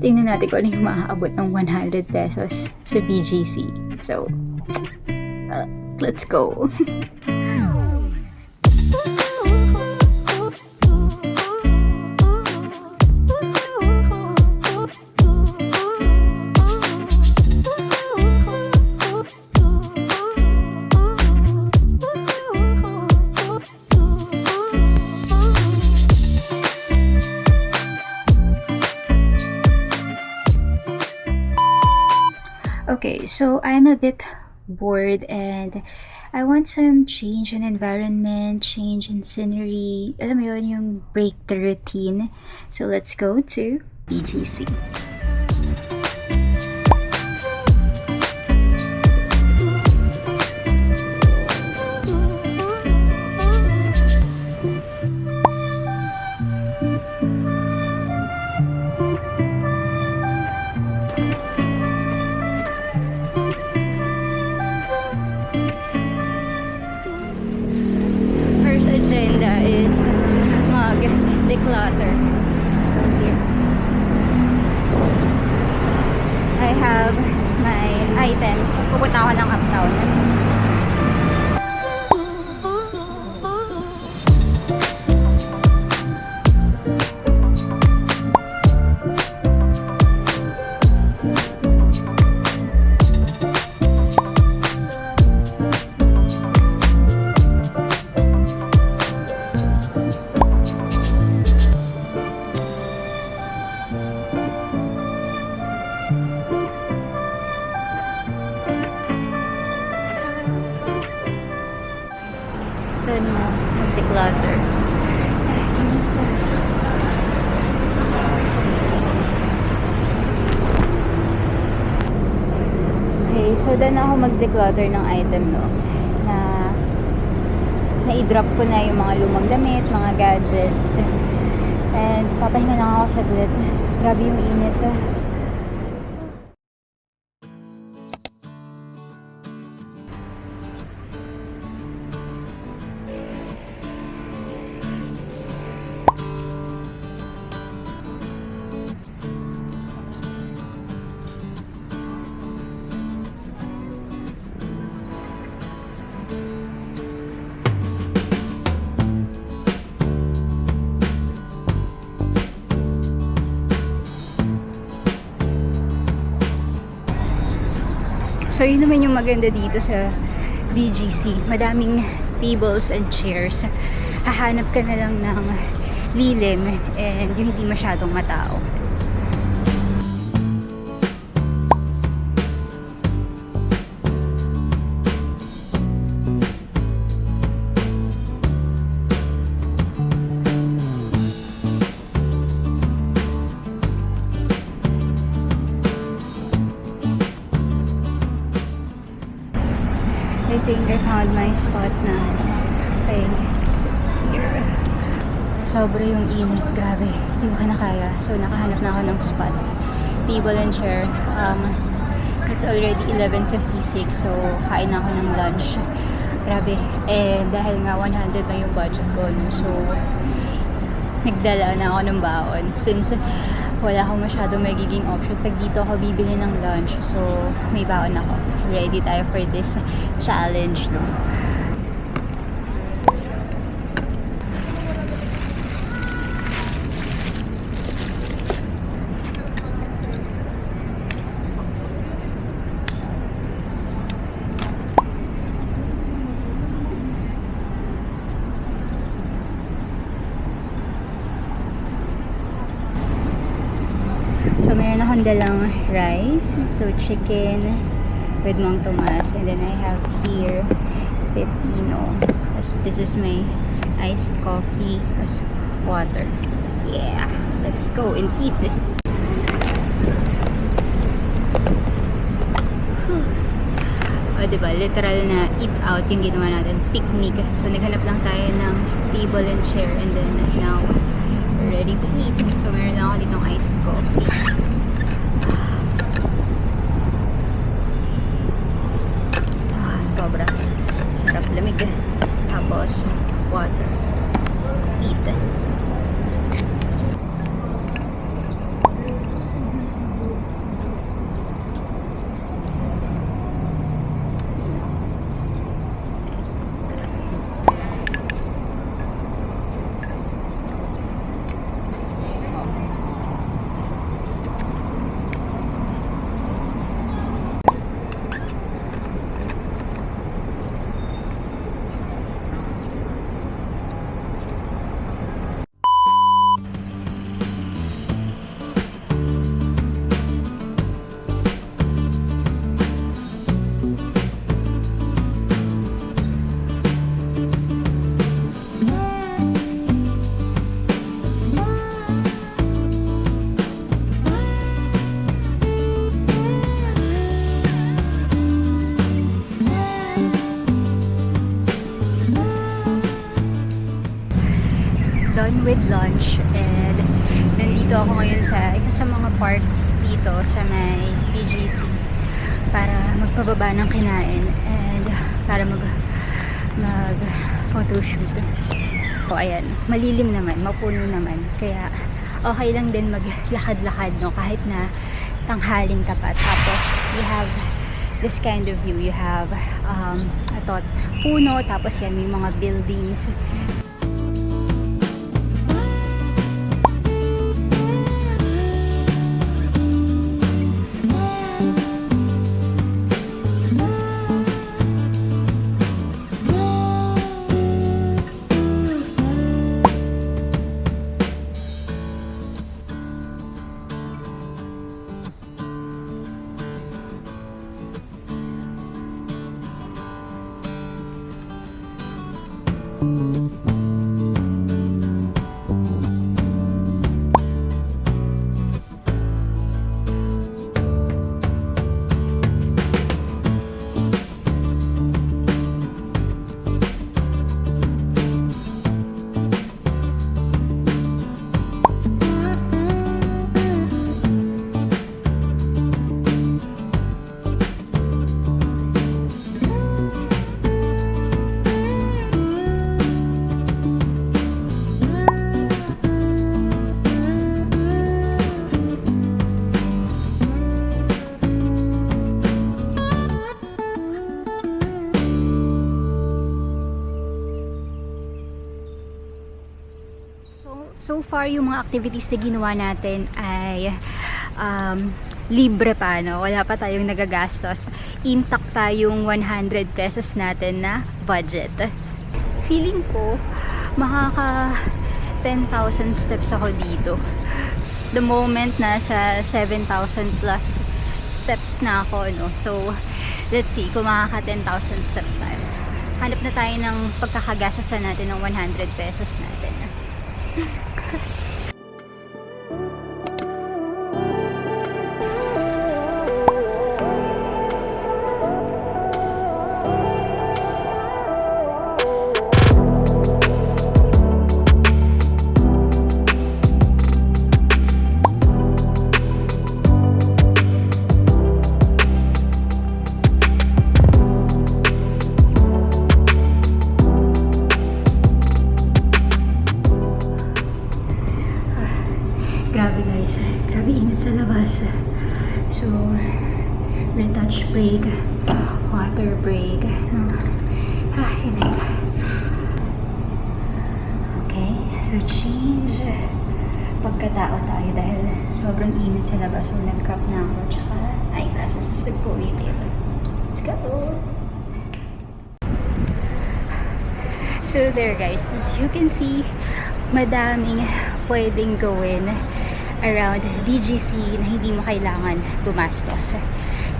tingnan natin kung ano yung maaabot ng 100 pesos sa BGC. So, let's go. Okay, so I'm a bit bored and I want some change in environment, change in scenery. Alam mo yun, yung break the routine. So let's go to BGC. First agenda is mag-declutter. So here, I have my items. Pupunta ako ng uptown. Done na, mag-declutter. Okay, so done ako mag-declutter ng item, no? Na-i-drop ko na yung mga lumang damit, mga gadgets. And papahinga lang ako saglit. Grabe yung init. So yun naman yung maganda dito sa BGC. Madaming tables and chairs. Hahanap ka na lang ng lilim and yung hindi masyadong matao. I think I found my spot na. Okay, so here. Sobra yung init, grabe. Hindi ko na kaya. So nakahanap na ako ng spot. Table and chair. It's already 11:56, so kain na ako ng lunch. Grabe. Eh, dahil nga 100 na yung budget ko, no? So nagdala na ako ng baon. Since wala akong masyadong magiging option pag dito ako bibili ng lunch. So may baon ako. Ready tayo for this challenge, no? So meron akong dalang rice, so chicken with Mang Tomas, and then I have here pepino. This is my iced coffee as water. Yeah, let's go and eat it. O diba, literal na eat out yung ginawa natin, picnic. So naghanap lang tayo ng table and chair, and then now we're ready to eat. So meron lang ako ditong iced coffee. Sobra sarap, lamig. Tapos water. Let's eat. with lunch. And nandito ako ngayon sa isa sa mga park dito sa may BGC para magpababa ng kinain and para mag photoshoot. So ayan, malilim naman, mapuno naman, kaya okay lang din maglakad-lakad, no, kahit na tanghaling tapat. Tapos you have this kind of view, you have puno, tapos yan may mga buildings. So far, yung mga activities na ginawa natin ay libre pa, no? Wala pa tayong nagagastos. Intact tayong 100 pesos natin na budget. Feeling ko, makaka 10,000 steps ako dito. The moment nasa 7,000 plus steps na ako, no? So, let's see kung makaka 10,000 steps tayo. Hanap na tayo ng pagkakagastosan natin ng 100 pesos natin. Grabe guys, grabe init sa labas. So, retouch break, water break. Init. Okay, so change. Pagkatao tayo dahil sobrang init sa labas. So, nag-cup na ako. Tsaka, eyeglasses sa ponytail. Let's go! So there guys, as you can see, madaming pwedeng gawin around BGC na hindi mo kailangan gumastos.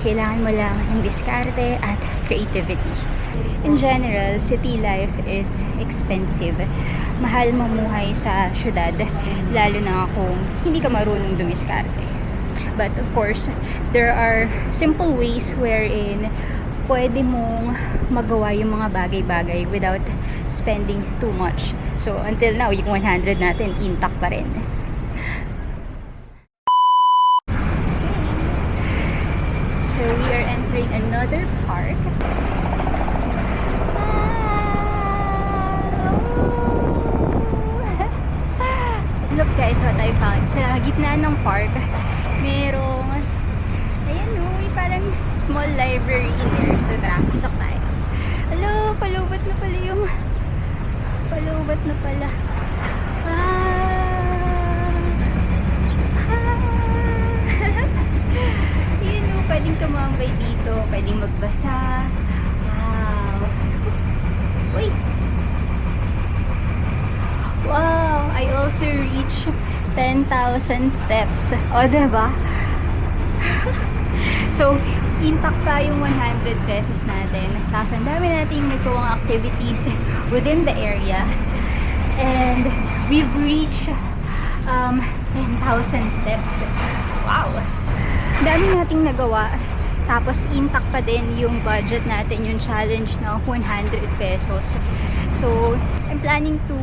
Kailangan mo lang ng diskarte at creativity. In general, city life is expensive. Mahal mamuhay sa syudad, lalo na kung hindi ka marunong dumiskarte. But of course, there are simple ways wherein pwede mong magawa yung mga bagay-bagay without spending too much. So, until now, yung 100 natin, intact pa rin. So, we are entering another park. Look guys, what I found. Sa gitna ng park, merong, ayan o, may parang small library in there. So, tara, pasok tayo. Hello, palubat na pala yung palubat na pala. Yun o, pwedeng tumambay dito, pwedeng magbasa. Wow. Wait. Wow, I also reached 10,000 steps. O, diba? So, intact pa yung 100 pesos natin. Tapos, ang dami nating nagawang activities within the area. And we've reached 10,000 steps. Wow! Ang dami nating nagawa. Tapos, intact pa din yung budget natin, yung challenge na 100 pesos. So, I'm planning to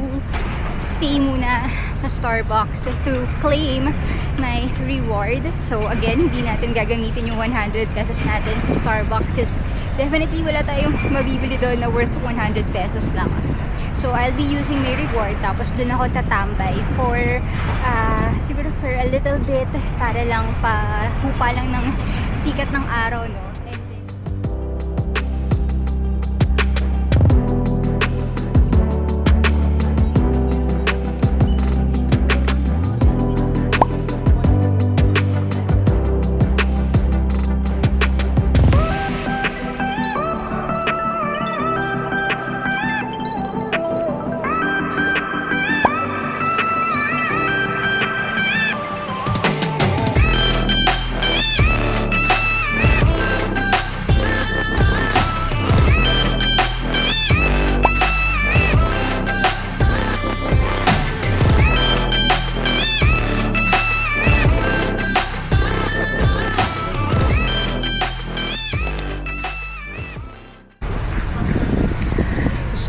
stay muna sa Starbucks to claim my reward. So again, hindi natin gagamitin yung 100 pesos natin sa Starbucks kasi definitely wala tayong mabibili doon na worth 100 pesos lang. So I'll be using my reward, tapos doon ako tatambay for siguro for a little bit para lang hupa lang ng sikat ng araw, no? And then,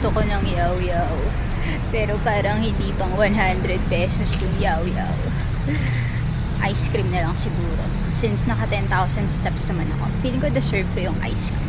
gusto ko ng yaw-yaw. Pero parang hindi pang 100 pesos yung yaw-yaw. Ice cream na lang siguro. Since naka 10,000 steps naman ako. Feeling ko deserve ko yung ice cream.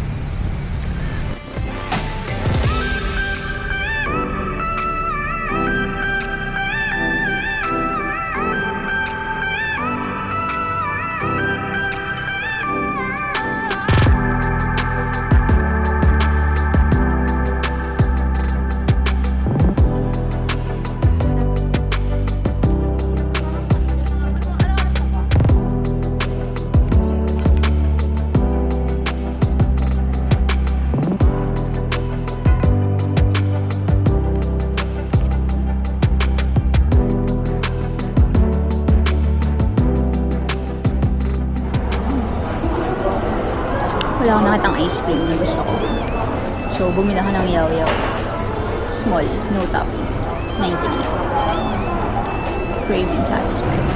Wala akong nakitang ice cream na gusto ko. So, bumili ako ng yaw-yaw. Small, no topping. 98. Craving satisfied.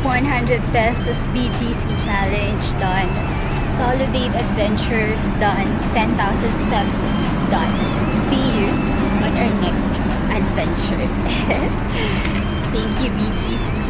100 pesos BGC challenge done. Solidate adventure done. 10,000 steps done. See you on our next adventure. Thank you, BGC.